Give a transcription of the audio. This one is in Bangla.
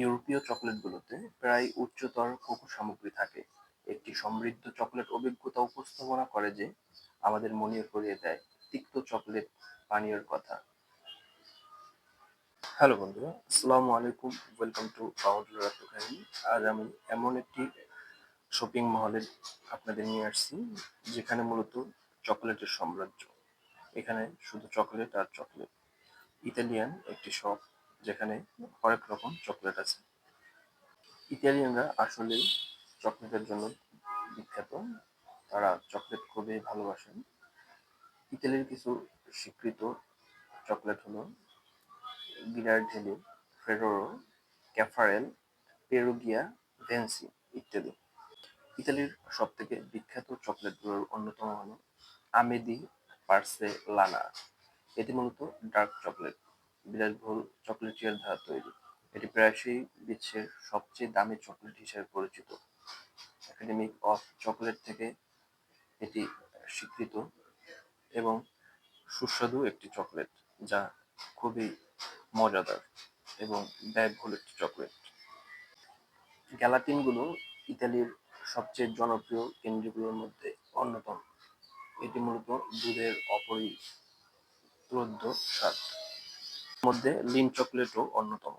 ইউরোপীয় চকলেটগুলোতে প্রায় উচ্চতর কোকো সামগ্রী থাকে। একটি সমৃদ্ধ চকলেট অভিজ্ঞতা উপস্থাপনা করে যে আমাদের মনে করিয়ে দেয় তিক্ত চকলেট পানীয়ের কথা। হ্যালো বন্ধুরা, আসসালামু আলাইকুম। ওয়েলকাম টু বাউন্ডুলার কাহিনী। আজ আমি এমন একটি শপিং মহলে আপনাদের নিয়ে আসছি যেখানে মূলত চকলেটের সাম্রাজ্য। এখানে শুধু চকলেট আর চকলেট। ইতালিয়ান একটি শপ যেখানে হরেক রকম চকলেট আছে। ইতালিয়ানরা আসলেই চকলেটের জন্য বিখ্যাত। তারা চকলেট খুবই ভালোবাসেন। ইতালির কিছু স্বীকৃত চকলেট হলো গিরার্ডেলি, ফেরোরো, ক্যাফারেল, পেরুগিয়া, ভেন্সি ইত্যাদি। ইতালির সবথেকে বিখ্যাত চকলেটগুলোর অন্যতম হলো আমেদি পার্সেলানা। এটি মূলত ডার্ক চকলেট, বিলাসবহুল চকলেটিয়ার দ্বারা তৈরি। এটি প্রায়শই বিশ্বের সবচেয়ে দামি চকলেট হিসেবে পরিচিত। একাডেমি অফ চকলেট থেকে এটি স্বীকৃত এবং সুস্বাদু একটি চকলেট, যা খুবই মজাদার এবং ব্যয়বহুল একটি চকলেট। গ্যালাটিনগুলো ইতালির সবচেয়ে জনপ্রিয় কেন্দ্রগুলোর মধ্যে অন্যতম। এটি মূলত দুধের অপরিরোধ্য স্বাদ। মধ্যে লিন চকলেটও অন্যতম।